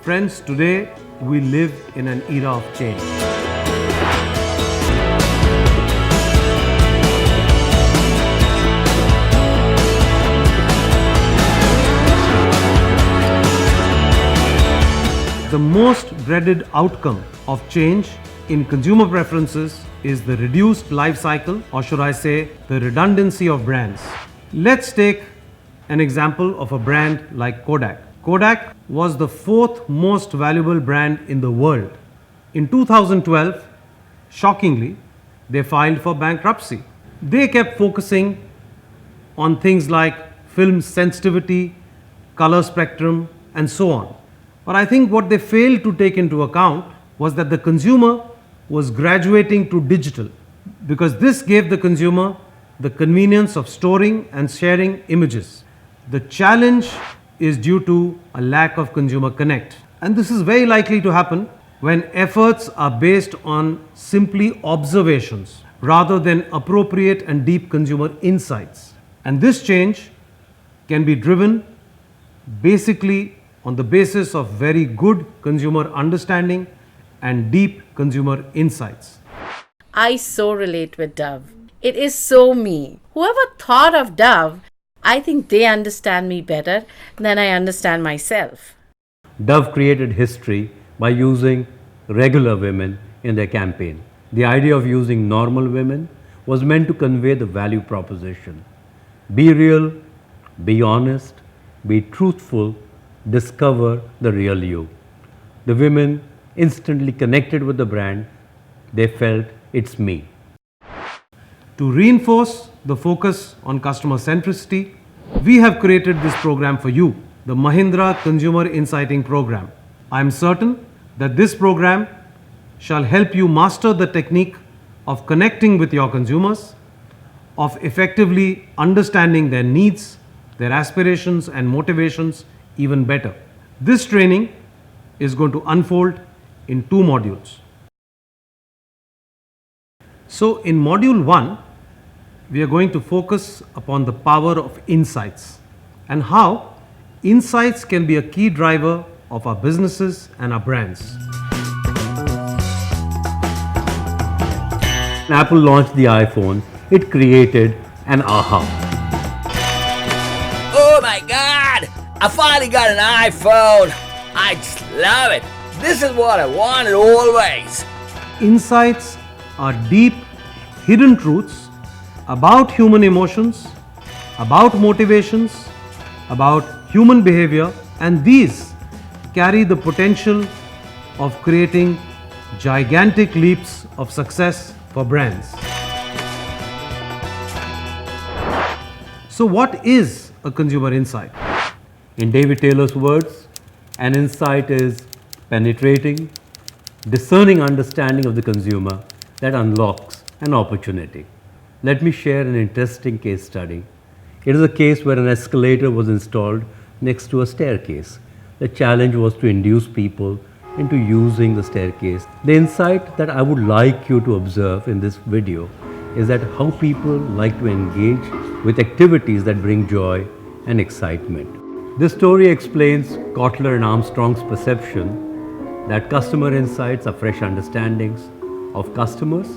Friends, today we live in an era of change. The most dreaded outcome of change in consumer preferences is the reduced life cycle, or should I say, the redundancy of brands. Let's take an example of a brand like Kodak. Kodak was the fourth most valuable brand in the world. In 2012, shockingly, they filed for bankruptcy. They kept focusing on things like film sensitivity, color spectrum, and so on. But I think what they failed to take into account was that the consumer was graduating to digital, because this gave the consumer the convenience of storing and sharing images. The challenge is due to a lack of consumer connect. And this is very likely to happen when efforts are based on simply observations rather than appropriate and deep consumer insights. And this change can be driven basically on the basis of very good consumer understanding and deep consumer insights. I so relate with Dove. It is so me. Whoever thought of Dove, I think they understand me better than I understand myself. Dove created history by using regular women in their campaign. The idea of using normal women was meant to convey the value proposition. Be real, be honest, be truthful, discover the real you. The women instantly connected with the brand. They felt it's me. To reinforce the focus on customer centricity, we have created this program for you, the Mahindra Consumer Insighting Program. I am certain that this program shall help you master the technique of connecting with your consumers, of effectively understanding their needs, their aspirations and motivations even better. This training is going to unfold in 2 modules. So in module 1, we are going to focus upon the power of insights and how insights can be a key driver of our businesses and our brands. When Apple launched the iPhone, it created an aha. Oh my God! I finally got an iPhone! I just love it! This is what I wanted always! Insights are deep, hidden truths about human emotions, about motivations, about human behavior, and these carry the potential of creating gigantic leaps of success for brands. So what is a consumer insight? In David Taylor's words, an insight is penetrating, discerning understanding of the consumer that unlocks an opportunity. Let me share an interesting case study. It is a case where an escalator was installed next to a staircase. The challenge was to induce people into using the staircase. The insight that I would like you to observe in this video is that how people like to engage with activities that bring joy and excitement. This story explains Kotler and Armstrong's perception that customer insights are fresh understandings of customers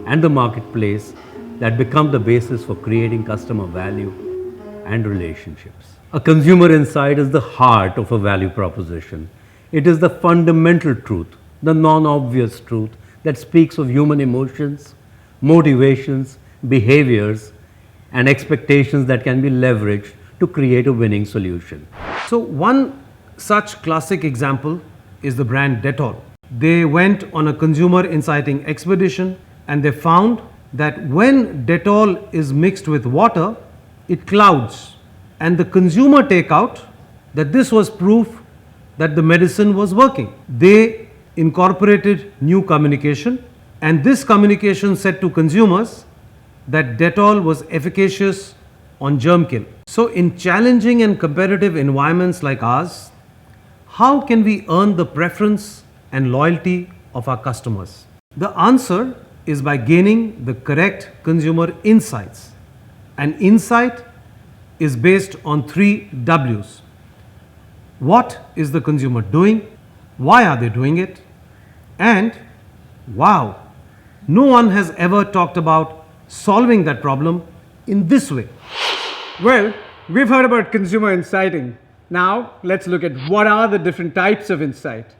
and the marketplace that become the basis for creating customer value and relationships. A consumer insight is the heart of a value proposition. It is the fundamental truth, the non-obvious truth that speaks of human emotions, motivations, behaviors, and expectations that can be leveraged to create a winning solution. So one such classic example is the brand Dettol. They went on a consumer inciting expedition and they found that when Dettol is mixed with water, it clouds. And the consumer take out that this was proof that the medicine was working. They incorporated new communication, and this communication said to consumers that Dettol was efficacious on germ kill. So in challenging and competitive environments like ours, how can we earn the preference and loyalty of our customers? The answer is by gaining the correct consumer insights. An insight is based on 3 W's. What is the consumer doing? Why are they doing it? And wow, no one has ever talked about solving that problem in this way. Well, we've heard about consumer inciting. Now, let's look at what are the different types of insight.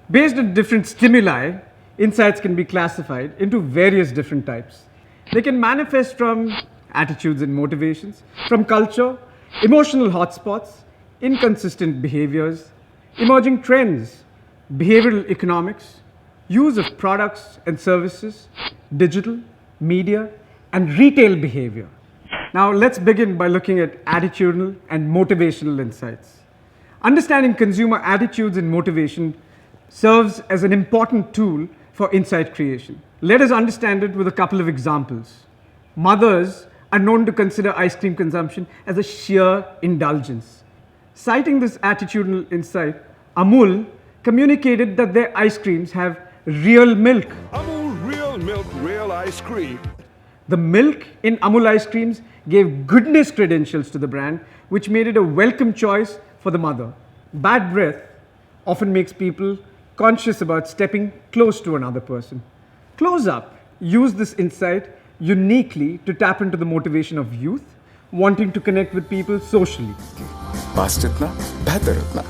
Based on different stimuli, insights can be classified into various different types. They can manifest from attitudes and motivations, from culture, emotional hotspots, inconsistent behaviors, emerging trends, behavioral economics, use of products and services, digital, media, and retail behavior. Now, let's begin by looking at attitudinal and motivational insights. Understanding consumer attitudes and motivation serves as an important tool for insight creation. Let us understand it with a couple of examples. Mothers are known to consider ice cream consumption as a sheer indulgence. Citing this attitudinal insight, Amul communicated that their ice creams have real milk. Amul real milk, real ice cream. The milk in Amul ice creams gave goodness credentials to the brand, which made it a welcome choice for the mother. Bad breath often makes people conscious about stepping close to another person. Close Up used this insight uniquely to tap into the motivation of youth wanting to connect with people socially. पास जितना बेहतर उतना.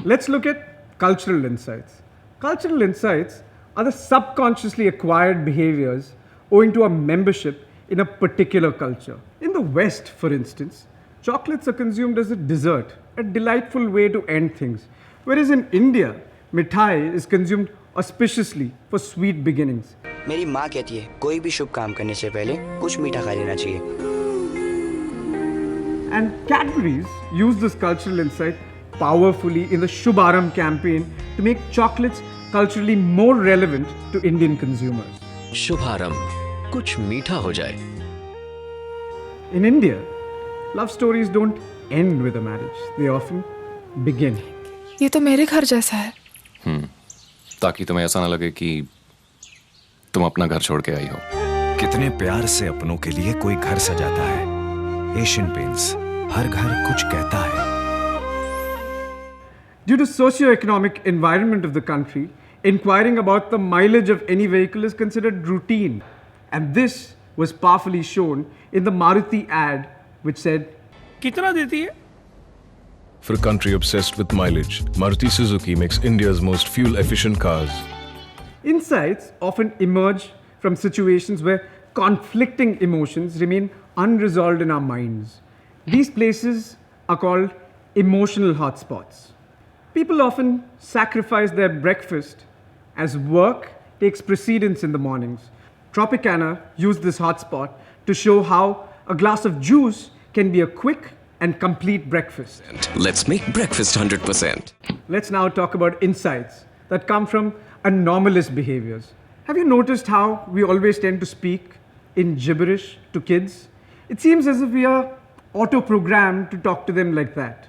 Let's look at cultural insights. Cultural insights are the subconsciously acquired behaviors owing to a membership in a particular culture. In the West, for instance, chocolates are consumed as a dessert, a delightful way to end things. Whereas in India, mithai is consumed auspiciously for sweet beginnings. मेरी माँ कहती है कोई भी शुभ काम करने से पहले कुछ मीठा खा लेना चाहिए. And Cadbury's use this cultural insight powerfully in the Shubharam campaign to make chocolates culturally more relevant to Indian consumers. शुभारंभ कुछ मीठा हो जाए. In India, love stories don't end with a marriage. They often begin. ये तो मेरे घर जैसा है. ताकि तुम्हें ऐसा ना लगे कि तुम अपना घर छोड़ के आई हो. कितने प्यार से अपनों के लिए कोई घर सजाता है. एशियन पेंट्स, हर घर कुछ कहता है. Due to socio-economic environment of the country, inquiring about the mileage of any vehicle is considered routine. And this was powerfully shown in the Maruti ad, which said, कितना देती है? For a country obsessed with mileage, Maruti Suzuki makes India's most fuel-efficient cars. Insights often emerge from situations where conflicting emotions remain unresolved in our minds. These places are called emotional hotspots. People often sacrifice their breakfast as work takes precedence in the mornings. Tropicana used this hotspot to show how a glass of juice can be a quick and complete breakfast. Let's make breakfast 100%. Let's now talk about insights that come from anomalous behaviors. Have you noticed how we always tend to speak in gibberish to kids? It seems as if we are auto-programmed to talk to them like that.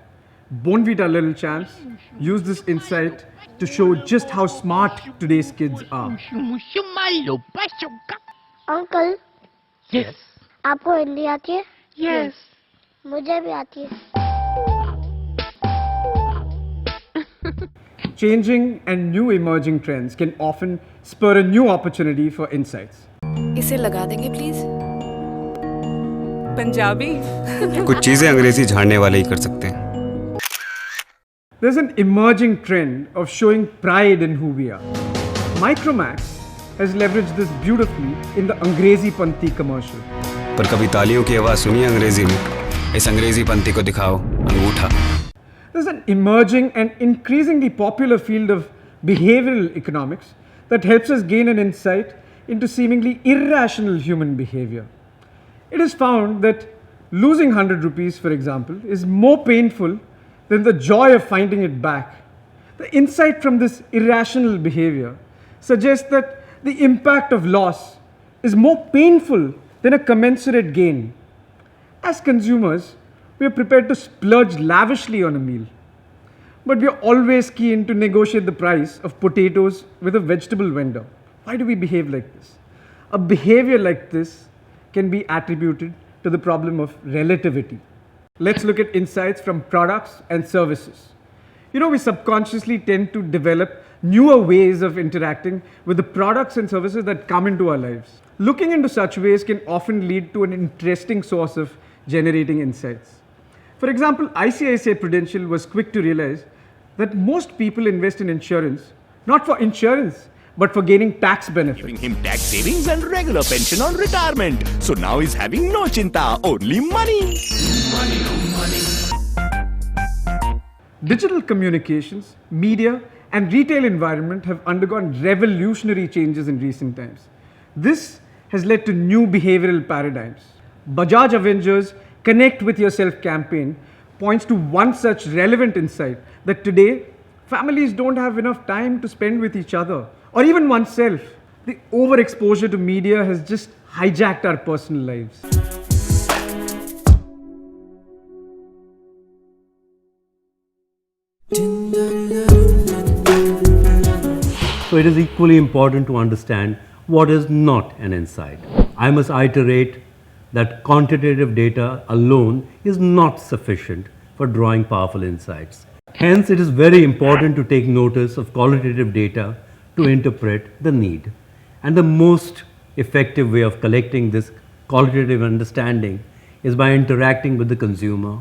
Bonvita Little Champs use this insight to show just how smart today's kids are. Uncle. Yes. आपको हिंदी आती है? Yes. मुझे भी आती है. Changing and new emerging trends can often spur a new opportunity for insights. इसे लगा देंगे प्लीज. पंजाबी. कुछ चीजें अंग्रेजी झाड़ने वाले ही कर सकते हैं. There's an emerging trend of showing pride in who we are. Micromax has leveraged this beautifully in the Angrezi Panti commercial. पर कभी तालियों की आवाज सुनी अंग्रेजी में? इस अंग्रेजी पंथी को दिखाओ अंगूठा. There's an emerging and increasingly popular field of behavioral economics that helps us gain an insight into seemingly irrational human behavior. It is found that losing 100 rupees, for example, is more painful than the joy of finding it back. The insight from this irrational behavior suggests that the impact of loss is more painful than a commensurate gain. As consumers, we are prepared to splurge lavishly on a meal, but we are always keen to negotiate the price of potatoes with a vegetable vendor. Why do we behave like this? A behavior like this can be attributed to the problem of relativity. Let's look at insights from products and services. You know, we subconsciously tend to develop newer ways of interacting with the products and services that come into our lives. Looking into such ways can often lead to an interesting source of generating insights. For example, ICICI Prudential was quick to realize that most people invest in insurance, not for insurance, but for gaining tax benefits. Giving him tax savings and regular pension on retirement. So now he's having no chinta, only money. Digital communications, media, and retail environment have undergone revolutionary changes in recent times. This has led to new behavioral paradigms. Bajaj Avengers Connect With Yourself campaign points to one such relevant insight that today families don't have enough time to spend with each other or even oneself. The overexposure to media has just hijacked our personal lives. So it is equally important to understand what is not an insight. I must iterate that quantitative data alone is not sufficient for drawing powerful insights. Hence, it is very important to take notice of qualitative data to interpret the need. And the most effective way of collecting this qualitative understanding is by interacting with the consumer,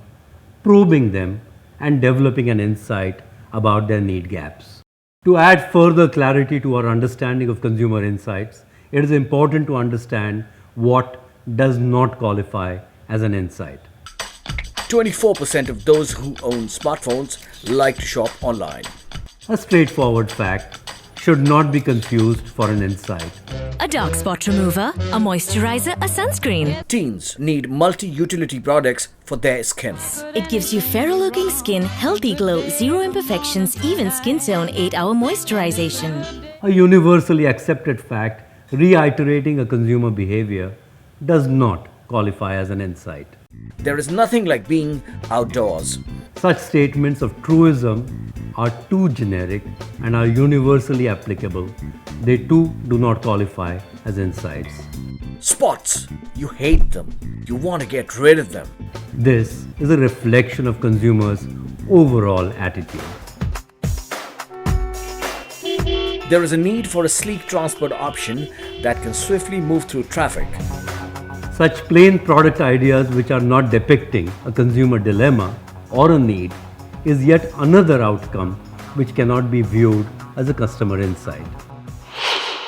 probing them, and developing an insight about their need gaps. To add further clarity to our understanding of consumer insights, it is important to understand what does not qualify as an insight. 24% of those who own smartphones like to shop online. A straightforward fact should not be confused for an insight. A dark spot remover, a moisturizer, a sunscreen. Teens need multi-utility products for their skin. It gives you fairer looking skin, healthy glow, zero imperfections, even skin tone, 8-hour moisturization. A universally accepted fact reiterating a consumer behavior does not qualify as an insight. There is nothing like being outdoors. Such statements of truism are too generic and are universally applicable. They too do not qualify as insights. Spots. You hate them. You want to get rid of them. This is a reflection of consumers' overall attitude. There is a need for a sleek transport option that can swiftly move through traffic. Such plain product ideas which are not depicting a consumer dilemma or a need is yet another outcome which cannot be viewed as a customer insight.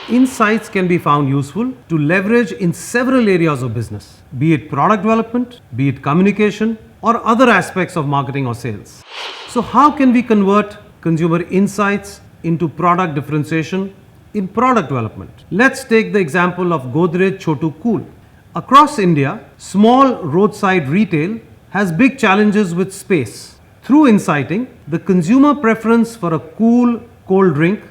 Insights can be found useful to leverage in several areas of business, be it product development, be it communication, or other aspects of marketing or sales. So how can we convert consumer insights into product differentiation in product development? Let's take the example of Godrej Chotu Cool. Across India, small roadside retail has big challenges with space. Through inciting, the consumer preference for a cool, cold drink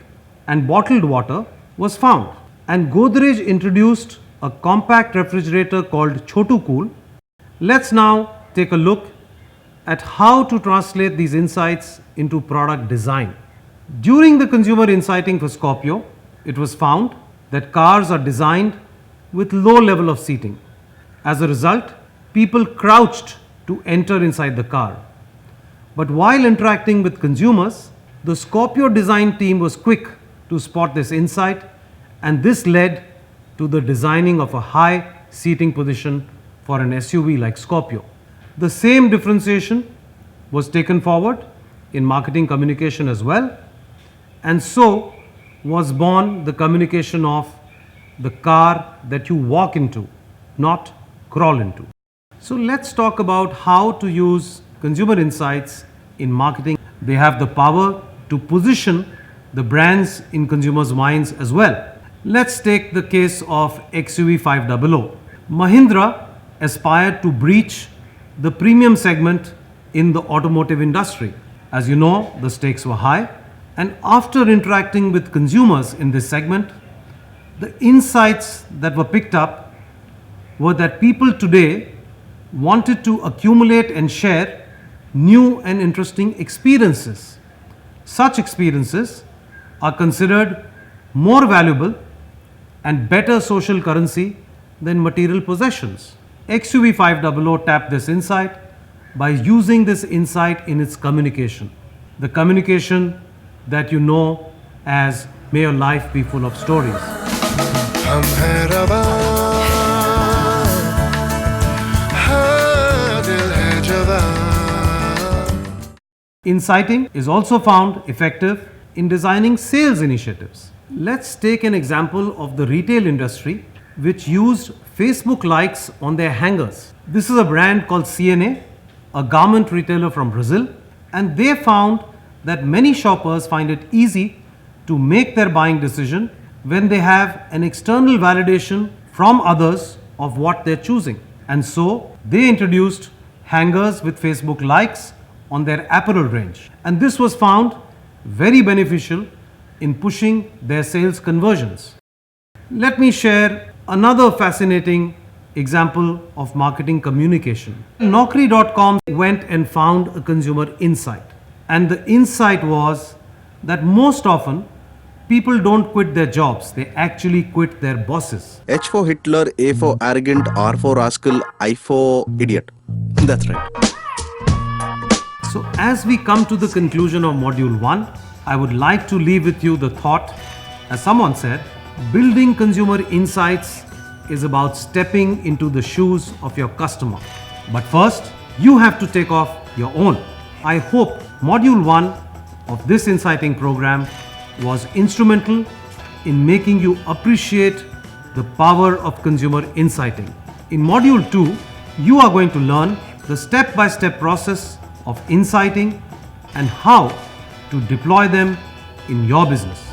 and bottled water was found. And Godrej introduced a compact refrigerator called Chotu Cool. Let's now take a look at how to translate these insights into product design. During the consumer inciting for Scorpio, it was found that cars are designed with low level of seating. As a result, people crouched to enter inside the car. But while interacting with consumers, the Scorpio design team was quick to spot this insight, and this led to the designing of a high seating position for an SUV like Scorpio. The same differentiation was taken forward in marketing communication as well, and so was born the communication of the car that you walk into, not crawl into. So let's talk about how to use consumer insights in marketing. They have the power to position the brands in consumers' minds as well. Let's take the case of XUV 500. Mahindra aspired to breach the premium segment in the automotive industry. As you know, the stakes were high, and after interacting with consumers in this segment, the insights that were picked up were that people today wanted to accumulate and share new and interesting experiences. Such experiences are considered more valuable and better social currency than material possessions. XUV 500 tapped this insight by using this insight in its communication. the communication that you know as May Your Life Be Full of Stories. हम हैं रवा, हाँ दिल है जवां. Inciting is also found effective in designing sales initiatives. Let's take an example of the retail industry which used Facebook likes on their hangers. This is a brand called CNA, a garment retailer from Brazil, and they found that many shoppers find it easy to make their buying decision when they have an external validation from others of what they're choosing. And so they introduced hangers with Facebook likes on their apparel range. And this was found very beneficial in pushing their sales conversions. Let me share another fascinating example of marketing communication. Naukri.com went and found a consumer insight. And the insight was that most often people don't quit their jobs, they actually quit their bosses. H for Hitler, A for arrogant, R for rascal, I for idiot. That's right. So as we come to the conclusion of Module 1, I would like to leave with you the thought, as someone said, building consumer insights is about stepping into the shoes of your customer. But first, you have to take off your own. I hope Module 1 of this inciting program was instrumental in making you appreciate the power of consumer inciting. In Module 2, you are going to learn the step-by-step process of inciting and how to deploy them in your business.